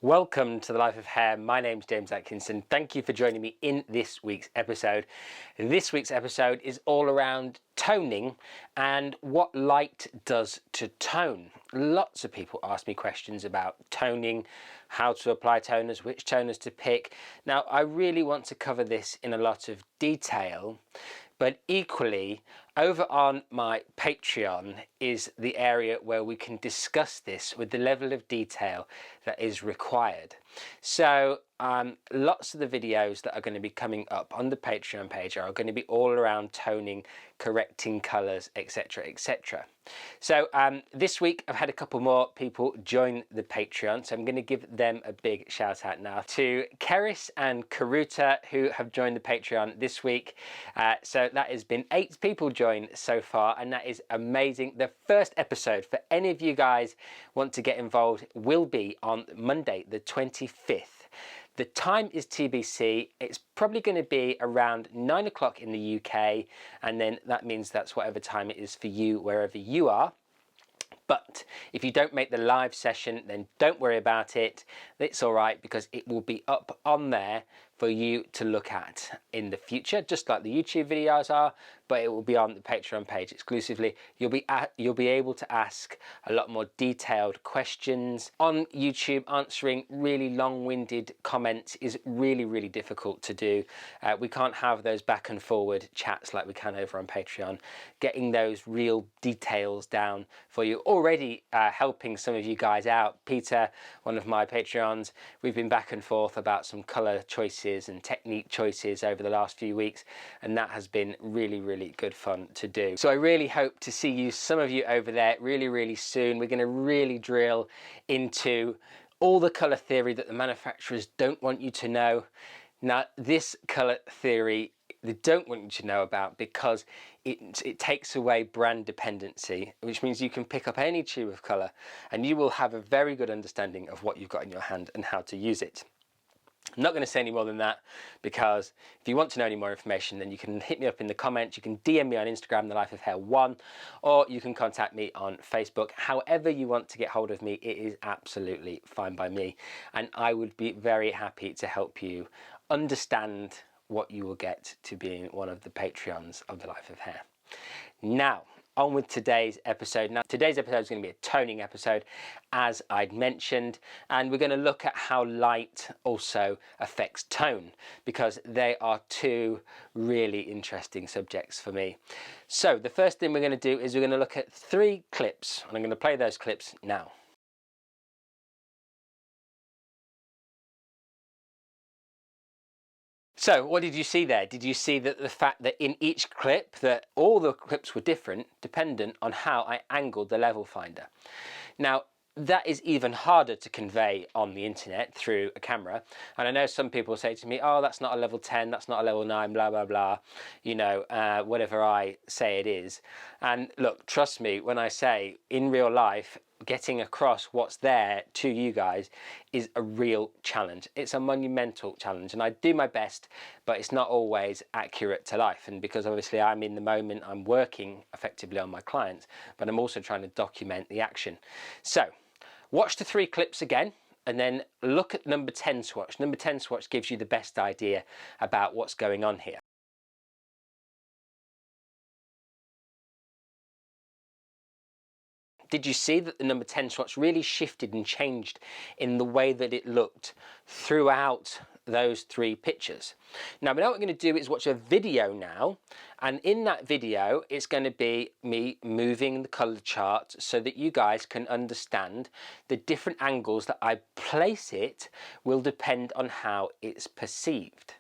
Welcome to the Life of Hair. My name's James Atkinson. Thank you for joining me in this week's episode. This week's episode is all around toning and what light does to tone. Lots of people ask me questions about toning, how to apply toners, which toners to pick. Now, I really want to cover this in a lot of detail, but equally, over on my Patreon is the area where we can discuss this with the level of detail that is required. So lots of the videos that are going to be coming up on the Patreon page are going to be all around toning, correcting colours, etc, etc. So this week I've had a couple more people join the Patreon, so I'm going to give them a big shout out now to Keris and Karuta, who have joined the Patreon this week. So that has been 8 people join so far, and that is amazing. The first episode for any of you guys want to get involved will be on Monday the 25th. The time is TBC. It's probably going to be around 9 o'clock in the UK, and then that means that's whatever time it is for you wherever you are. But if you don't make the live session, then don't worry about it. It's all right, because it will be up on there for you to look at in the future, just like the YouTube videos are, but it will be on the Patreon page exclusively. You'll be able to ask a lot more detailed questions. On YouTube, answering really long-winded comments is really difficult to do. We can't have those back and forward chats like we can over on Patreon. Getting those real details down for you. Already helping some of you guys out. Peter, one of my Patreons, we've been back and forth about some colour choices and technique choices over the last few weeks, and that has been really good fun to do. So I really hope to see you, some of you over there, really soon. We're going to really drill into all the colour theory that the manufacturers don't want you to know. Now, this colour theory they don't want you to know about, because it takes away brand dependency, which means you can pick up any tube of colour and you will have a very good understanding of what you've got in your hand and how to use it. I'm not going to say any more than that, because if you want to know any more information, then you can hit me up in the comments. You can DM me on Instagram, The Life of Hair 1, or you can contact me on Facebook. However you want to get hold of me, it is absolutely fine by me, and I would be very happy to help you understand what you will get to being one of the Patreons of The Life of Hair. Now, on with today's episode. Now, today's episode is going to be a toning episode, as I'd mentioned, and we're going to look at how light also affects tone, because they are two really interesting subjects for me. So the first thing we're going to do is we're going to look at 3 clips, and I'm going to play those clips now. So what did you see there? Did you see that the fact that in each clip that all the clips were different, dependent on how I angled the level finder? Now, that is even harder to convey on the internet through a camera. And I know some people say to me, oh, that's not a level 10, that's not a level 9, blah, blah, blah, you know, whatever I say it is. And look, trust me when I say in real life, getting across what's there to you guys is a real challenge. It's a monumental challenge, and I do my best, but it's not always accurate to life. And because obviously I'm in the moment, I'm working effectively on my clients, but I'm also trying to document the action. So watch the 3 clips again, and then look at number 10 swatch. Number 10 swatch gives you the best idea about what's going on here. Did you see that the number 10 swatch really shifted and changed in the way that it looked throughout those 3 pictures? Now, what we're going to do is watch a video now, and in that video it's going to be me moving the colour chart so that you guys can understand the different angles that I place it will depend on how it's perceived.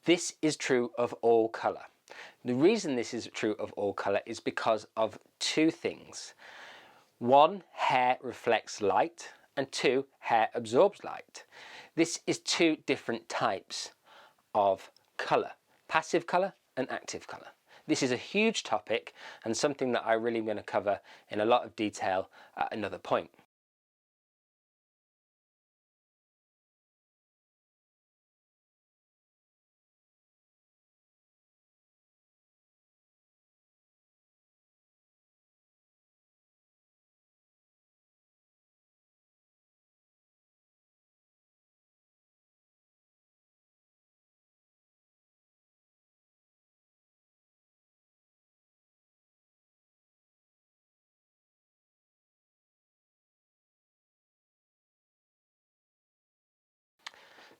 This is true of all colour. The reason this is true of all colour is because of 2 things. 1, hair reflects light, and 2, hair absorbs light. This is 2 different types of colour, passive colour and active colour. This is a huge topic and something that I really am going to cover in a lot of detail at another point.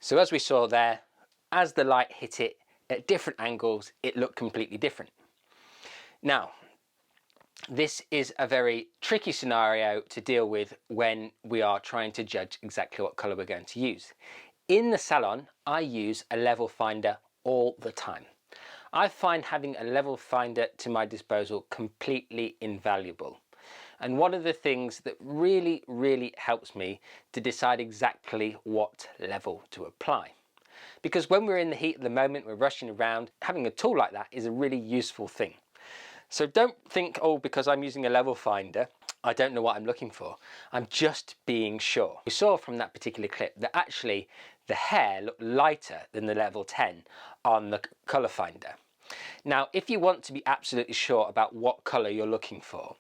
So as we saw there, as the light hit it at different angles, it looked completely different. Now, this is a very tricky scenario to deal with when we are trying to judge exactly what colour we're going to use. In the salon, I use a level finder all the time. I find having a level finder to my disposal completely invaluable. And one of the things that really helps me to decide exactly what level to apply. Because when we're in the heat of the moment, we're rushing around, having a tool like that is a really useful thing. So don't think, oh, because I'm using a level finder, I don't know what I'm looking for. I'm just being sure. We saw from that particular clip that actually the hair looked lighter than the level 10 on the colour finder. Now, if you want to be absolutely sure about what colour you're looking for,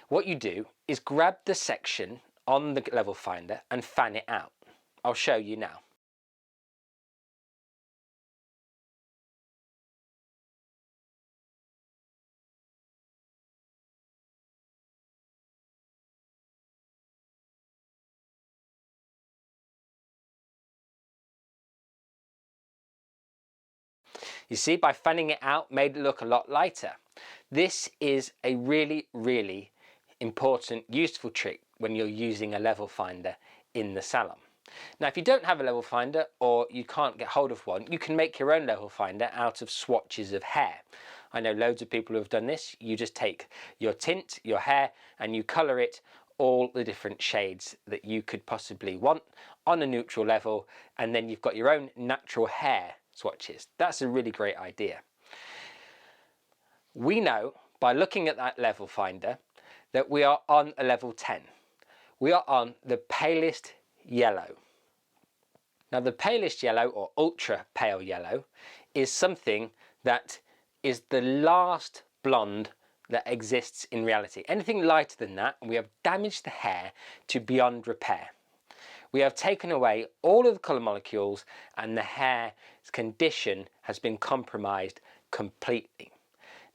what you do is grab the section on the level finder and fan it out. I'll show you now. You see, by fanning it out, made it look a lot lighter. This is a really important, useful trick when you're using a level finder in the salon. Now, if you don't have a level finder or you can't get hold of one, you can make your own level finder out of swatches of hair. I know loads of people who have done this. You just take your tint, your hair, and you colour it all the different shades that you could possibly want on a neutral level, and then you've got your own natural hair swatches. That's a really great idea. We know by looking at that level finder that we are on a level 10. We are on the palest yellow. Now, the palest yellow, or ultra pale yellow, is something that is the last blonde that exists in reality. Anything lighter than that, we have damaged the hair to beyond repair. We have taken away all of the colour molecules and the hair's condition has been compromised completely.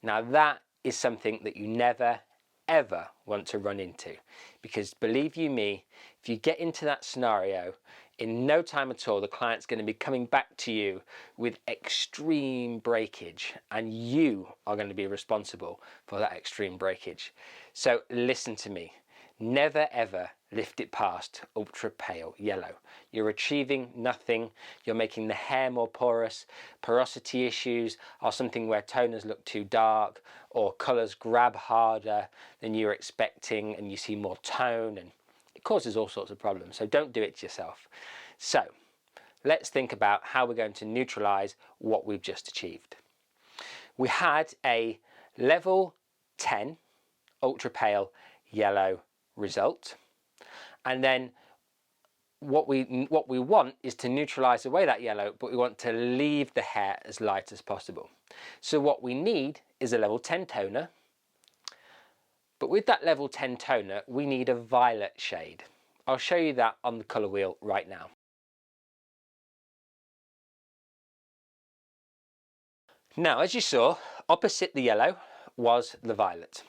Now, that is something that you never ever want to run into, because believe you me, if you get into that scenario, in no time at all the client's going to be coming back to you with extreme breakage, and you are going to be responsible for that extreme breakage. So listen to me, never ever lift it past ultra pale yellow. You're achieving nothing. You're making the hair more porous. Porosity issues are something where toners look too dark or colours grab harder than you're expecting and you see more tone, and it causes all sorts of problems. So don't do it to yourself. So let's think about how we're going to neutralise what we've just achieved. We had a level 10 ultra pale yellow result. And then what we want is to neutralise away that yellow, but we want to leave the hair as light as possible. So what we need is a level 10 toner. But with that level 10 toner, we need a violet shade. I'll show you that on the colour wheel right now. Now, as you saw, opposite the yellow was the violet.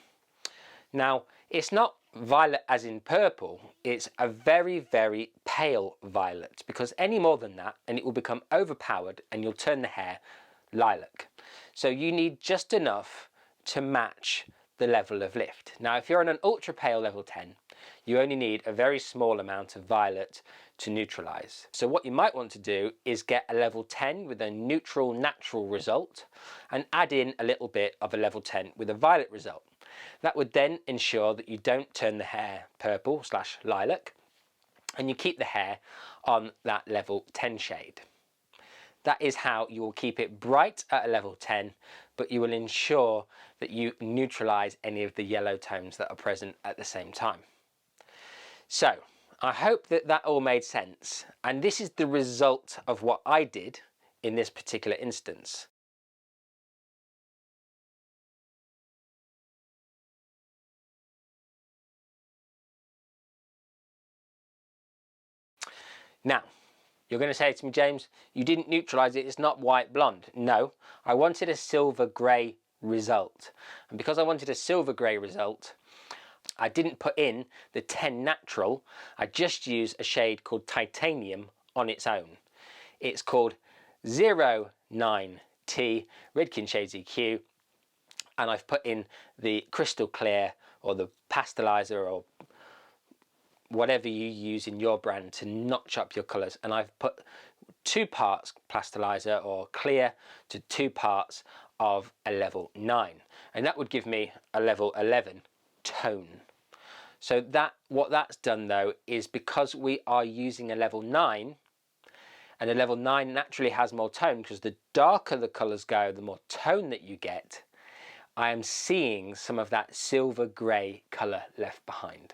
Now, it's not violet as in purple, it's a very pale violet, because any more than that and it will become overpowered and you'll turn the hair lilac. So you need just enough to match the level of lift. Now, if you're on an ultra pale level 10, you only need a very small amount of violet to neutralise. So what you might want to do is get a level 10 with a neutral natural result and add in a little bit of a level 10 with a violet result. That would then ensure that you don't turn the hair purple / lilac, and you keep the hair on that level 10 shade. That is how you will keep it bright at a level 10, but you will ensure that you neutralise any of the yellow tones that are present at the same time. So I hope that that all made sense, and this is the result of what I did in this particular instance. Now, you're going to say to me, James, you didn't neutralise it, it's not white blonde. No, I wanted a silver grey result. And because I wanted a silver grey result, I didn't put in the 10 natural, I just used a shade called titanium on its own. It's called 09T Ridkin Shades EQ, and I've put in the crystal clear or the pastelizer or whatever you use in your brand to notch up your colours, and I've put 2 parts pastelizer or clear to 2 parts of a level 9, and that would give me a level 11 tone. So what that's done though is, because we are using a level 9, and a level 9 naturally has more tone, because the darker the colours go, the more tone that you get, I am seeing some of that silver grey colour left behind.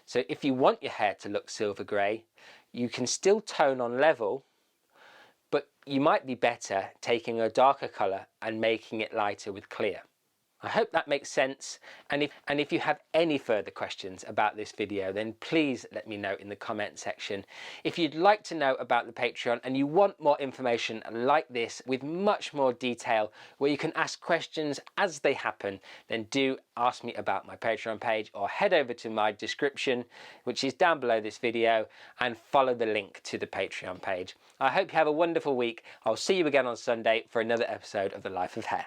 So if you want your hair to look silver grey, you can still tone on level, but you might be better taking a darker colour and making it lighter with clear. I hope that makes sense, and if you have any further questions about this video, then please let me know in the comment section. If you'd like to know about the Patreon and you want more information like this with much more detail, where you can ask questions as they happen, then do ask me about my Patreon page, or head over to my description, which is down below this video, and follow the link to the Patreon page. I hope you have a wonderful week. I'll see you again on Sunday for another episode of The Life of Hair.